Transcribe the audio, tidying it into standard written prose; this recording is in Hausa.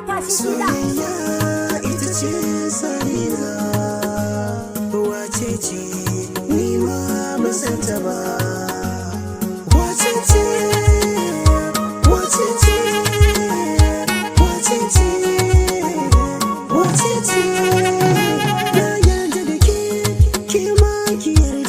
Soyayya ita ce sarina, wace ce ni ma ban san ta ba. Wace ce, wace ce, wace ce, wace ce. Na yarda da ke, ke ma ki yarda.